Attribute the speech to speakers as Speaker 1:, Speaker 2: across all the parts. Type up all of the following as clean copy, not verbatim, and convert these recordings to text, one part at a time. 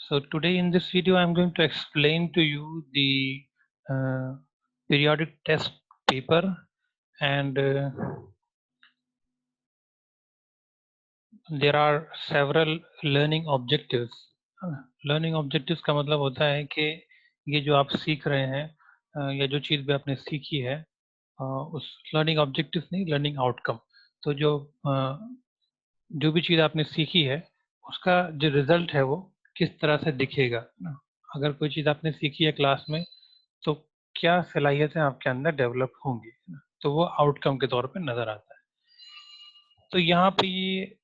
Speaker 1: So today in this video I'm going to explain to you the periodic test paper and there are several learning objectives. Learning objectives का मतलब होता है कि ये जो आप सीख रहे हैं या जो चीज़ भी आपने सीखी है उस लर्निंग ऑब्जेक्टिव्स नहीं लर्निंग आउटकम। तो जो भी चीज़ आपने सीखी है उसका जो रिजल्ट है वो किस तरह से दिखेगा ना। अगर कोई चीज़ आपने सीखी है क्लास में तो क्या सलाहियतें आपके अंदर डेवलप होंगी ना, तो वो आउटकम के तौर पे नज़र आता है। तो यहाँ पे ये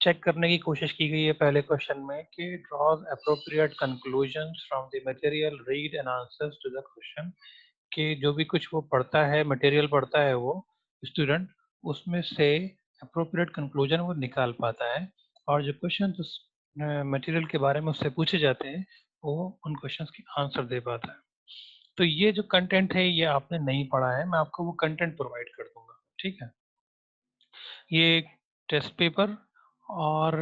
Speaker 1: चेक करने की कोशिश की गई है पहले क्वेश्चन में कि draws appropriate conclusions from the material read and answers to the question. कि जो भी कुछ वो पढ़ता है मटेरियल पढ़ता है वो स्टूडेंट उसमें से अप्रोप्रिएट कंक्लूजन वो निकाल पाता है और जो क्वेश्चन उस मटेरियल के बारे में उससे पूछे जाते हैं वो उन क्वेश्चंस की आंसर दे पाता है। तो ये जो कंटेंट है ये आपने नहीं पढ़ा है, मैं आपको वो कंटेंट प्रोवाइड कर दूंगा। ठीक है, ये एक टेस्ट पेपर और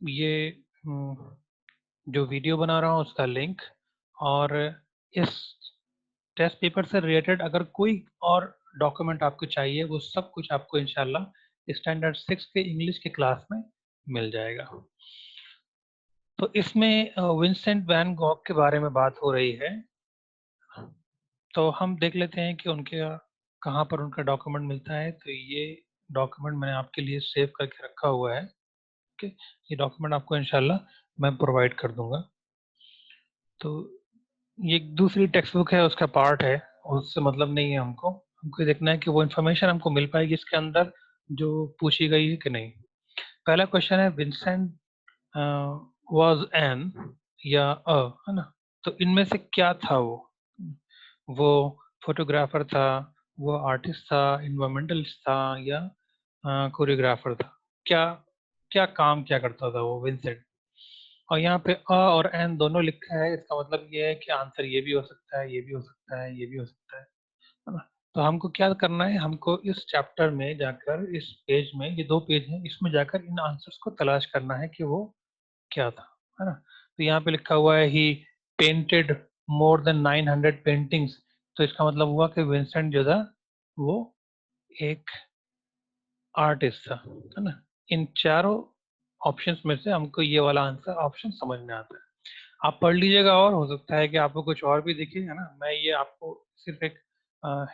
Speaker 1: ये जो वीडियो बना रहा हूँ उसका लिंक और इस टेस्ट पेपर से रिलेटेड अगर कोई और डॉक्यूमेंट आपको चाहिए वो सब कुछ आपको इंशाल्लाह स्टैंडर्ड 6 के इंग्लिश के क्लास में मिल जाएगा। तो इसमें विंसेंट वैन गॉग के बारे में बात हो रही है। तो हम देख लेते हैं कि उनके कहाँ पर उनका डॉक्यूमेंट मिलता है। तो ये डॉक्यूमेंट मैंने आपके लिए सेव करके रखा हुआ है। ओके, ये डॉक्यूमेंट आपको इंशाल्लाह मैं प्रोवाइड कर दूंगा। तो ये एक दूसरी टेक्स्ट बुक है, उसका पार्ट है, उससे मतलब नहीं है हमको। हमको देखना है कि वो इन्फॉर्मेशन हमको मिल पाएगी इसके अंदर जो पूछी गई है कि नहीं। पहला क्वेश्चन है विंसेंट वाज एन या अ, है ना। तो इनमें से क्या था वो फोटोग्राफर था, वो आर्टिस्ट था, इन्वायरमेंटलिस्ट था या कोरियोग्राफर था। क्या क्या काम क्या करता था वो विंसेंट। और यहाँ पे अ और एन दोनों लिखा है, इसका मतलब ये है कि आंसर ये भी हो सकता है, ये भी हो सकता है, ये भी हो सकता है ना। तो हमको क्या करना है, हमको इस चैप्टर में जाकर इस पेज में, ये 2 पेज हैं, इसमें जाकर इन आंसर्स को तलाश करना है कि वो क्या था, है ना। तो यहाँ पे लिखा हुआ है ही पेंटेड मोर देन 900 पेंटिंग्स। तो इसका मतलब हुआ कि विंसेंट जो था वो एक आर्टिस्ट था, है ना। इन चारों ऑप्शंस में से हमको ये वाला आंसर ऑप्शन समझ में आता है। आप पढ़ लीजिएगा और हो सकता है कि आपको कुछ और भी दिखे, है ना। मैं ये आपको सिर्फ एक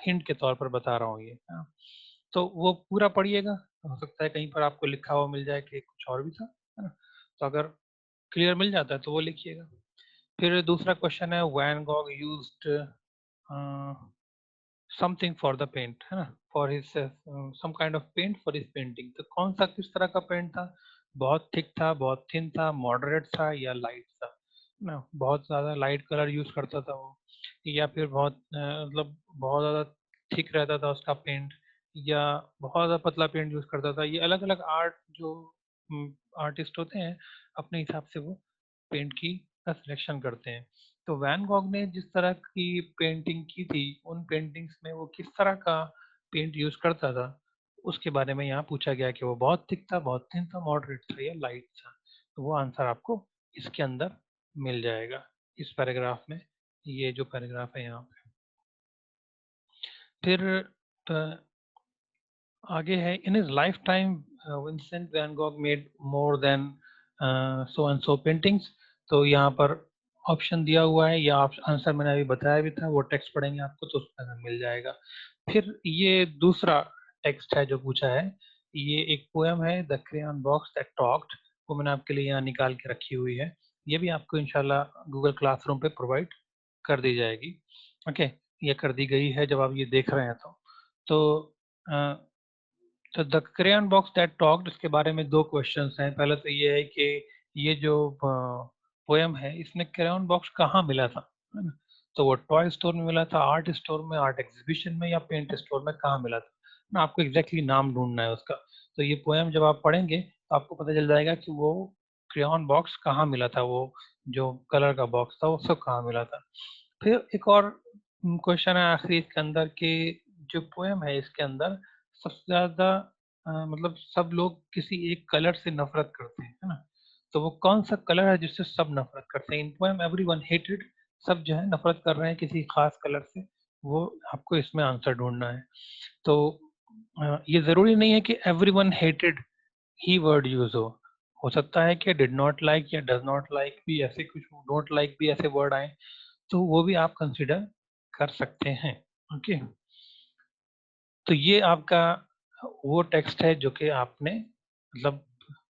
Speaker 1: हिंट के तौर पर बता रहा हूँ ये, है ना? तो वो पूरा पढ़िएगा, हो सकता है कहीं पर आपको लिखा हुआ मिल जाए कि कुछ और भी था, है ना। तो अगर क्लियर मिल जाता है तो वो लिखिएगा। फिर दूसरा क्वेश्चन है Van Gogh used something for the paint, है ना, for his some kind of paint for his painting. तो कौन सा किस तरह का पेंट था, बहुत थिक था, बहुत थिन था, मॉडरेट था या लाइट था, है ना। बहुत ज़्यादा लाइट कलर यूज करता था वो या फिर बहुत मतलब बहुत ज़्यादा थिक रहता था उसका पेंट या बहुत ज़्यादा पतला पेंट यूज करता था। ये अलग अलग आर्ट जो आर्टिस्ट होते हैं अपने हिसाब से वो पेंट की का सिलेक्शन करते हैं। तो वैन गॉग ने जिस तरह की पेंटिंग की थी उन पेंटिंग्स में वो किस तरह का पेंट यूज करता था उसके बारे में यहाँ पूछा गया कि वो बहुत थिक था, बहुत थिन था, मॉडरेट था या लाइट था। तो वो आंसर आपको इसके अंदर मिल जाएगा इस पैराग्राफ में, ये जो पैराग्राफ है यहाँ पे। फिर आगे है in his lifetime Vincent Van Gogh made more than so and so paintings. तो यहाँ पर ऑप्शन दिया हुआ है या आंसर मैंने अभी बताया भी था, वो टेक्स्ट पढ़ेंगे आपको तो उसमें मिल जाएगा। फिर ये दूसरा टेक्स्ट है जो पूछा है, ये एक पोएम है the crayon box that talked. वो मैंने आपके लिए यहाँ निकाल के रखी हुई है, ये भी आपको इंशाल्लाह गूगल क्लासरूम पे प्रोवाइड कर दी जाएगी। ओके, ये कर दी गई है जब आप ये देख रहे हैं तो तो the crayon box that talked इसके बारे में 2 क्वेश्चंस हैं। पहले तो ये है कि ये जो पोएम है इसमें क्रेयन बॉक्स कहाँ मिला था, है ना। तो वो टॉय स्टोर में मिला था, आर्ट स्टोर में, आर्ट एग्जीबिशन में या पेंट स्टोर में, कहाँ मिला था ना। आपको एग्जैक्टली नाम ढूंढना है उसका। तो ये पोएम जब आप पढ़ेंगे तो आपको पता चल जाएगा कि वो क्रेयॉन बॉक्स कहाँ मिला था, वो जो कलर का बॉक्स था वो सब कहाँ मिला था। फिर एक और क्वेश्चन है आखिरी इसके अंदर कि जो पोएम है इसके अंदर सबसे ज्यादा मतलब सब लोग किसी एक कलर से नफरत करते हैं, है ना? तो वो कौन सा कलर है जिससे सब नफरत करते हैं? इन पोएम एवरीवन हेटेड, सब जो है नफरत कर रहे हैं किसी खास कलर से। वो आपको इसमें आंसर ढूंढना है। तो ये जरूरी नहीं है कि एवरीवन हेटेड ही वर्ड यूज हो सकता है कि डिड नॉट लाइक या डज नॉट लाइक भी ऐसे कुछ, डोंट लाइक भी ऐसे वर्ड आए, तो वो भी आप कंसिडर कर सकते हैं। ओके, तो ये आपका वो टेक्स्ट है जो कि आपने मतलब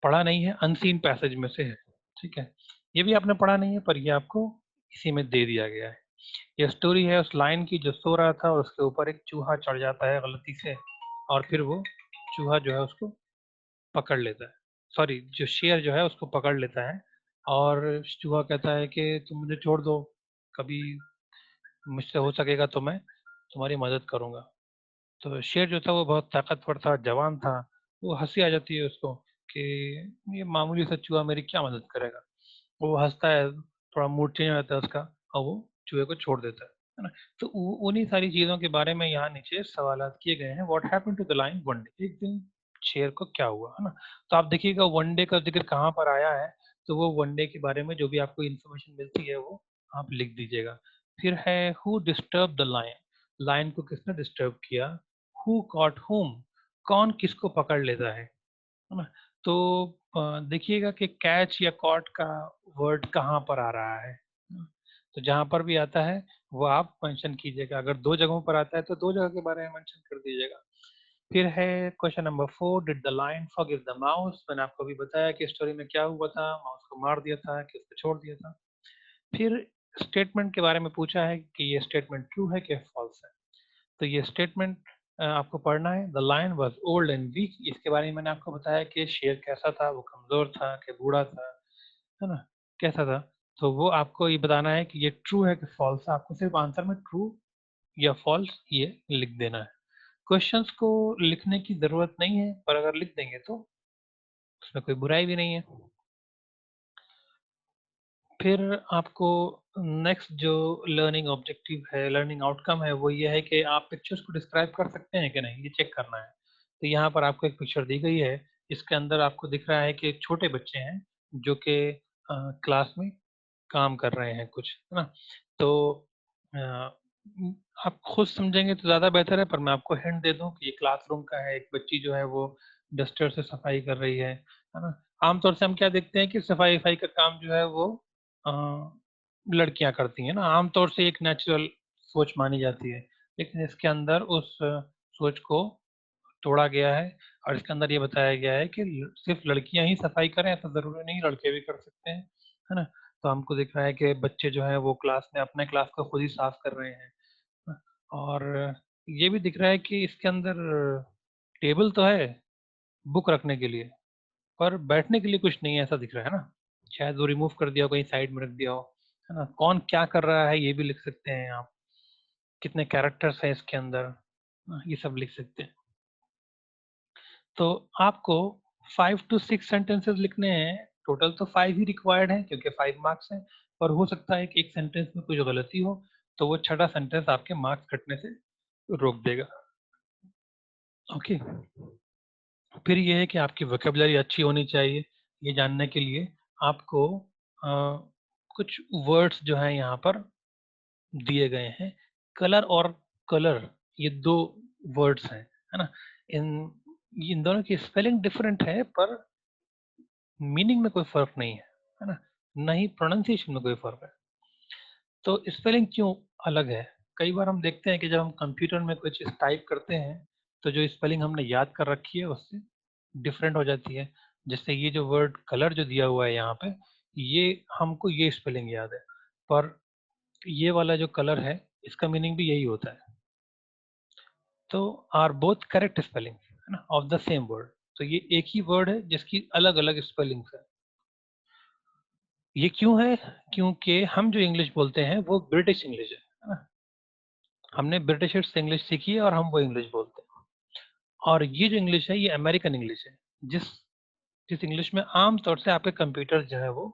Speaker 1: पढ़ा नहीं है, अनसीन पैसेज में से है। ठीक है, ये भी आपने पढ़ा नहीं है पर ये आपको इसी में दे दिया गया है। ये स्टोरी है उस लाइन की जो सो रहा था और उसके ऊपर एक चूहा चढ़ जाता है गलती से, और फिर वो चूहा जो है उसको पकड़ लेता है, सॉरी जो शेर जो है उसको पकड़ लेता है, और चूहा कहता है कि तुम मुझे छोड़ दो, कभी मुझसे हो सकेगा तो मैं तुम्हारी मदद करूंगा। तो शेर जो था वो बहुत ताकतवर था, जवान था। वो हंसी आ जाती है उसको कि ये मामूली सा चूहा मेरी क्या मदद करेगा। वो हंसता है, थोड़ा मूड चेंज हो जाता है उसका, और वो चूहे को छोड़ देता है ना? तो उन्हीं सारी चीजों के बारे में यहाँ नीचे सवालात किए गए हैं। What happened to the lion one day, एक दिन शेर को क्या हुआ, है ना? तो आप देखिएगा वनडे का जिक्र कहाँ पर आया है, तो वो वनडे के बारे में जो भी आपको इन्फॉर्मेशन मिलती है वो आप लिख दीजिएगा। फिर है who disturb the lion, lion को किसने डिस्टर्ब किया। हु कॉट हुम, कौन किसको पकड़ लेता है ना? तो देखिएगा कि कैच या कॉट का वर्ड कहाँ पर आ रहा है। तो जहां पर भी आता है वो आप मेंशन कीजिएगा। अगर दो जगहों पर आता है तो दो जगह के बारे में मेंशन कर दीजिएगा। फिर है question number 4, did the lion forgive the mouse, मैंने आपको अभी बताया कि स्टोरी में क्या हुआ था, माउस को मार दिया था कि उसको छोड़ दिया था। फिर स्टेटमेंट के बारे में पूछा है कि ये स्टेटमेंट ट्रू है कि फॉल्स है। तो ये स्टेटमेंट आपको पढ़ना है। The lion was old and weak, इसके बारे में मैंने आपको बताया कि शेर कैसा था, वो कमजोर था कि बूढ़ा था, है ना, कैसा था। तो वो आपको ये बताना है कि ये ट्रू है कि फॉल्स है। आपको सिर्फ आंसर में ट्रू या फॉल्स ये लिख देना है। क्वेश्चंस को लिखने की जरूरत नहीं है, पर अगर लिख देंगे तो उसमें कोई बुराई भी नहीं है। फिर आपको नेक्स्ट जो लर्निंग ऑब्जेक्टिव है, लर्निंग आउटकम है, वो ये है कि आप पिक्चर्स को डिस्क्राइब कर सकते हैं कि नहीं, ये चेक करना है। तो यहाँ पर आपको एक पिक्चर दी गई है, इसके अंदर आपको दिख रहा है कि छोटे बच्चे हैं जो कि क्लास में काम कर रहे हैं कुछ, है ना? तो अ, आप खुद समझेंगे तो ज़्यादा बेहतर है, पर मैं आपको हिंट दे दूं कि ये क्लासरूम का है। एक बच्ची जो है वो डस्टर से सफाई कर रही है ना? आमतौर से हम क्या देखते हैं कि सफाई वफाई का काम जो है वो अ, लड़कियां करती हैं ना, आमतौर से एक नेचुरल सोच मानी जाती है। लेकिन इसके अंदर उस सोच को तोड़ा गया है, और इसके अंदर ये बताया गया है कि सिर्फ लड़कियां ही सफाई करें ऐसा जरूरी नहीं, लड़के भी कर सकते हैं, है ना? तो हमको दिख रहा है कि बच्चे जो है वो क्लास में अपने क्लास को खुद ही साफ कर रहे हैं, है ना? और ये भी दिख रहा है कि इसके अंदर टेबल तो है बुक रखने के लिए, पर बैठने के लिए कुछ नहीं है ऐसा दिख रहा है ना। शायद वो रिमूव कर दिया हो, कहीं साइड में रख दिया हो, है ना? कौन क्या कर रहा है ये भी लिख सकते हैं आप। कितने कैरेक्टर्स हैं इसके अंदर, ये सब लिख सकते हैं। तो आपको 5 to 6 सेंटेंसेस लिखने हैं। टोटल तो 5 ही रिक्वायर्ड है क्योंकि 5 मार्क्स हैं, पर हो सकता है कि एक सेंटेंस में कुछ गलती हो, तो वो छठा सेंटेंस आपके मार्क्स कटने से रोक देगा। ओके, फिर ये है कि आपकी वोकेबलरी अच्छी होनी चाहिए। ये जानने के लिए आपको कुछ वर्ड्स जो हैं यहाँ पर दिए गए हैं। कलर और कलर, ये दो वर्ड्स हैं, है ना? इन इन दोनों की स्पेलिंग डिफरेंट है, पर मीनिंग में कोई फर्क नहीं है ना? ना ही प्रोनाउंसिएशन में कोई फर्क है। तो स्पेलिंग क्यों अलग है? कई बार हम देखते हैं कि जब हम कंप्यूटर में कोई चीज़ टाइप करते हैं, तो जो स्पेलिंग हमने याद कर रखी है उससे डिफरेंट हो जाती है। जैसे ये जो वर्ड कलर जो दिया हुआ है यहाँ पे, ये हमको ये स्पेलिंग याद है, पर ये वाला जो कलर है इसका मीनिंग भी यही होता है। तो आर बोथ करेक्ट स्पेलिंग, है ना, ऑफ द सेम वर्ड। तो ये एक ही वर्ड है जिसकी अलग अलग स्पेलिंग्स है। ये क्यों है? क्योंकि हम जो इंग्लिश बोलते हैं वो ब्रिटिश इंग्लिश है ना? हमने ब्रिटिश से इंग्लिश सीखी है और हम वो इंग्लिश बोलते हैं। और ये जो इंग्लिश है ये अमेरिकन इंग्लिश है, जिस जिस इंग्लिश में आम तौर से आपके कंप्यूटर जो है वो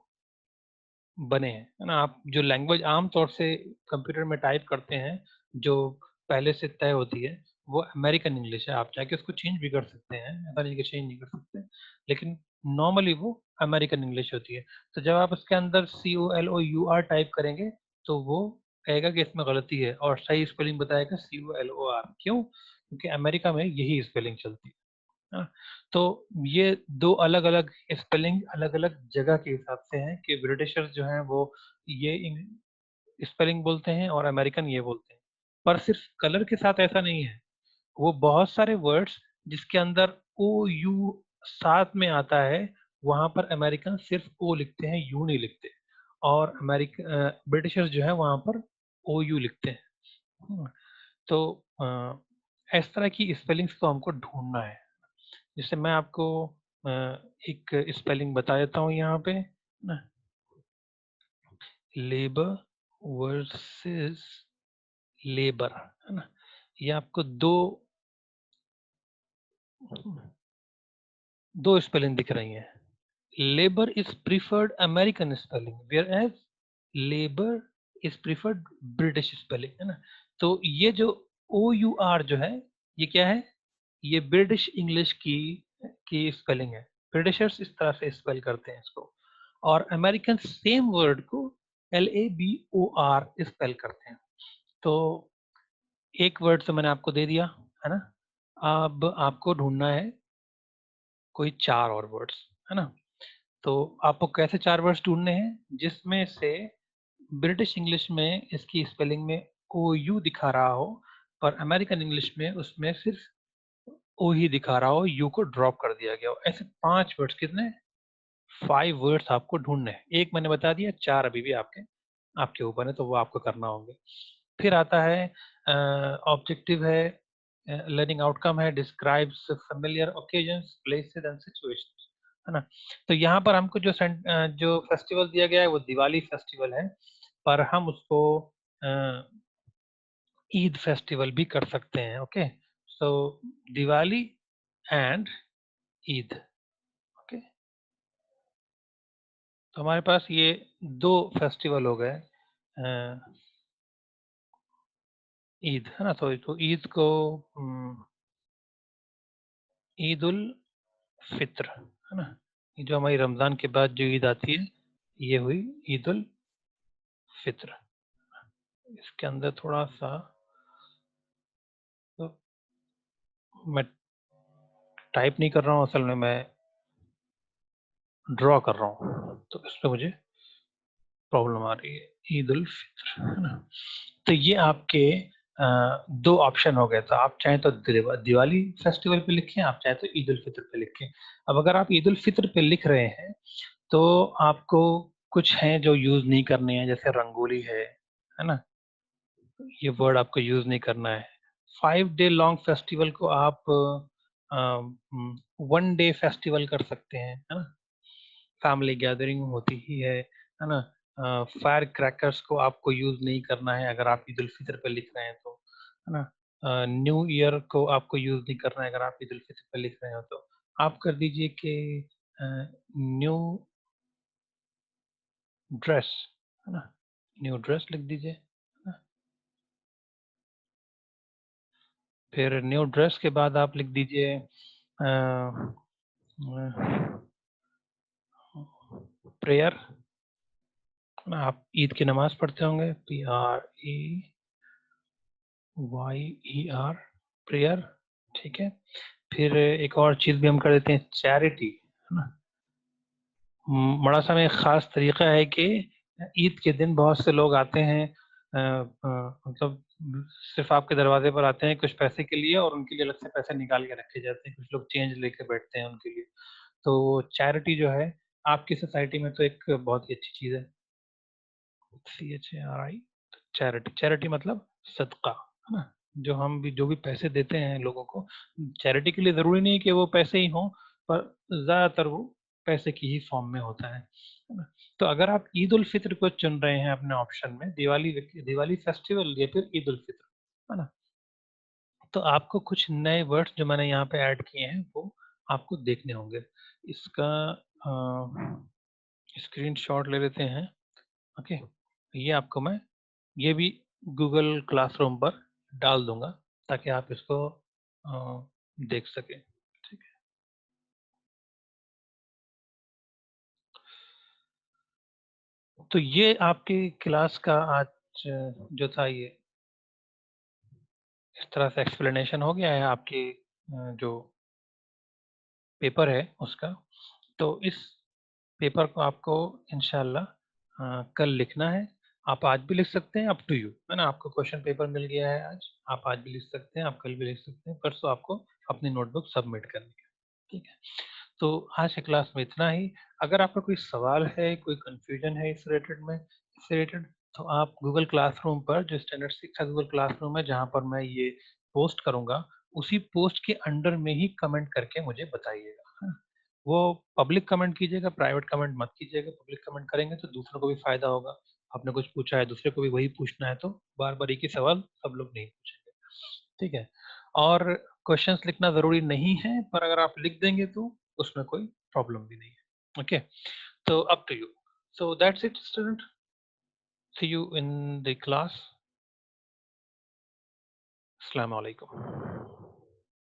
Speaker 1: बने हैं, है ना? आप जो लैंग्वेज आम तौर से कंप्यूटर में टाइप करते हैं, जो पहले से तय होती है, वो अमेरिकन इंग्लिश है। आप जाके उसको चेंज भी कर सकते हैं, ऐसा नहीं कि चेंज नहीं कर सकते, लेकिन नॉर्मली वो अमेरिकन इंग्लिश होती है। तो जब आप उसके अंदर COLOUR टाइप करेंगे तो वो कहेगा कि इसमें गलती है, और सही स्पेलिंग बताएगा COLOR। क्यों? क्योंकि अमेरिका में यही स्पेलिंग चलती है। हाँ, तो ये दो अलग अलग स्पेलिंग अलग अलग जगह के हिसाब से हैं कि ब्रिटिशर्स जो हैं वो ये स्पेलिंग बोलते हैं और अमेरिकन ये बोलते हैं। पर सिर्फ कलर के साथ ऐसा नहीं है, वो बहुत सारे वर्ड्स जिसके अंदर OU साथ में आता है, वहां पर अमेरिकन सिर्फ O लिखते हैं, U नहीं लिखते, और ब्रिटिशर्स जो है वहां पर OU लिखते हैं। तो इस तरह की स्पेलिंग्स को हमको ढूंढना है। जैसे मैं आपको अ, एक स्पेलिंग बता देता हूँ यहाँ पे ना, लेबर वर्सेस लेबर, है ना। ये आपको दो स्पेलिंग दिख रही हैं। Labor is preferred American spelling, whereas labour is preferred British spelling, है ना। तो ये जो OUR जो है, ये क्या है? ये ब्रिटिश इंग्लिश की स्पेलिंग है। ब्रिटिशर्स इस तरह से स्पेल करते हैं इसको, और अमेरिकन सेम वर्ड को LABOR स्पेल करते हैं। तो एक वर्ड तो मैंने आपको दे दिया, है ना। अब आपको ढूंढना है कोई 4 और वर्ड्स, है ना। तो आपको कैसे 4 वर्ड्स ढूंढने हैं जिसमें से ब्रिटिश इंग्लिश में इसकी स्पेलिंग में OU दिखा रहा हो, पर अमेरिकन इंग्लिश में उसमें सिर्फ O ही दिखा रहा हो, U को ड्रॉप कर दिया गया हो। ऐसे 5 वर्ड्स, कितने? 5 वर्ड्स आपको ढूंढने हैं। एक मैंने बता दिया, 4 अभी भी आपके आपके ऊपर है, तो वो आपको करना होंगे। फिर आता है ऑब्जेक्टिव है, लर्निंग आउटकम है, describes familiar occasions, places and situations, है ना। तो यहाँ पर हमको जो फेस्टिवल दिया गया है वो दिवाली फेस्टिवल है, पर हम उसको ईद फेस्टिवल भी कर सकते हैं। Okay, so Diwali and Eid. Okay, तो हमारे पास ये दो फेस्टिवल हो गए, ईद, है ना। तो ईद को ईद उल फित्र, है ना। ये जो हमारी रमजान के बाद जो ईद आती है, ये हुई ईद उल फित्र। इसके अंदर थोड़ा सा, तो मैं टाइप नहीं कर रहा हूँ, असल में मैं ड्रॉ कर रहा हूँ, तो इसमें मुझे प्रॉब्लम आ रही है। ईद उल फित्र, है ना। तो ये आपके दो ऑप्शन हो गए। तो आप चाहें तो दिवाली फेस्टिवल पे लिखें, आप चाहें तो ईद उल फित्र पे लिखें। अब अगर आप ईद उल फित्र पे लिख रहे हैं तो आपको कुछ हैं जो यूज नहीं करने हैं, जैसे रंगोली है ना। ये वर्ड आपको यूज नहीं करना है। 5 डे लॉन्ग फेस्टिवल को आप 1 डे फेस्टिवल कर सकते हैं, है ना। फैमिली गैदरिंग होती ही है ना। फायर क्रैकर्स को आपको यूज नहीं करना है अगर आप ईद उल फित्र पे लिख रहे हैं तो, है ना। न्यू ईयर को आपको यूज नहीं करना है अगर आप ईद उल फित्र पे लिख रहे हो तो। आप कर दीजिए कि न्यू ड्रेस, है ना। न्यू ड्रेस लिख दीजिए, है ना। फिर न्यू ड्रेस के बाद आप लिख दीजिए प्रेयर। आप ईद की नमाज पढ़ते होंगे, PREYER, प्रेयर, ठीक है। फिर एक और चीज भी हम कर देते हैं, चैरिटी, है ना। बड़ा सा में एक खास तरीका है कि ईद के दिन बहुत से लोग आते हैं, मतलब सिर्फ आपके दरवाजे पर आते हैं कुछ पैसे के लिए, और उनके लिए अलग से पैसे निकाल के रखे जाते हैं, कुछ लोग चेंज लेके बैठते हैं उनके लिए। तो चैरिटी जो है आपकी सोसाइटी में तो एक बहुत ही अच्छी चीज है। CHARI, चैरिटी, चैरिटी मतलब सदका, है ना। जो भी पैसे देते हैं लोगों को चैरिटी के लिए, जरूरी नहीं कि वो पैसे ही हों, पर ज्यादातर वो पैसे की ही फॉर्म में होता है ना। तो अगर आप ईद उल फित्र को चुन रहे हैं अपने ऑप्शन में, दिवाली फेस्टिवल या फिर ईद उल फित्र, है ना, तो आपको कुछ नए वर्ड्स जो मैंने यहाँ पे ऐड किए हैं वो आपको देखने होंगे। इसका स्क्रीनशॉट ले लेते हैं। ओके, ये आपको मैं ये भी गूगल क्लासरूम पर डाल दूंगा। ताकि आप इसको देख सकें। ठीक है। तो ये आपकी क्लास का आज जो था, ये इस तरह से एक्सप्लेनेशन हो गया है आपकी जो पेपर है उसका। तो इस पेपर को आपको इंशाल्लाह कल लिखना है। आप आज भी लिख सकते हैं, अप टू यू है ना। आपको क्वेश्चन पेपर मिल गया है आज, आप आज भी लिख सकते हैं, आप कल भी लिख सकते हैं, परसों आपको अपनी नोटबुक सबमिट करनी है। ठीक है। तो आज की क्लास में इतना ही। अगर आपका कोई सवाल है, कोई कंफ्यूजन है इस रिलेटेड, तो आप गूगल क्लासरूम पर, जो स्टैंडर्ड शिक्षा गूगल क्लासरूम है जहाँ पर मैं ये पोस्ट करूंगा, उसी पोस्ट के अंडर में ही कमेंट करके मुझे बताइएगा, है ना? वो पब्लिक कमेंट कीजिएगा, प्राइवेट कमेंट मत कीजिएगा। पब्लिक कमेंट करेंगे तो दूसरों को भी फायदा होगा। आपने कुछ पूछा है, दूसरे को भी वही पूछना है, तो बार बार एक ही सवाल सब लोग नहीं पूछेंगे। ठीक है। और क्वेश्चंस लिखना जरूरी नहीं है, पर अगर आप लिख देंगे तो उसमें कोई प्रॉब्लम भी नहीं है। ओके। तो up to you. So that's it student, see you in the class. अस्सलाम वालेकुम।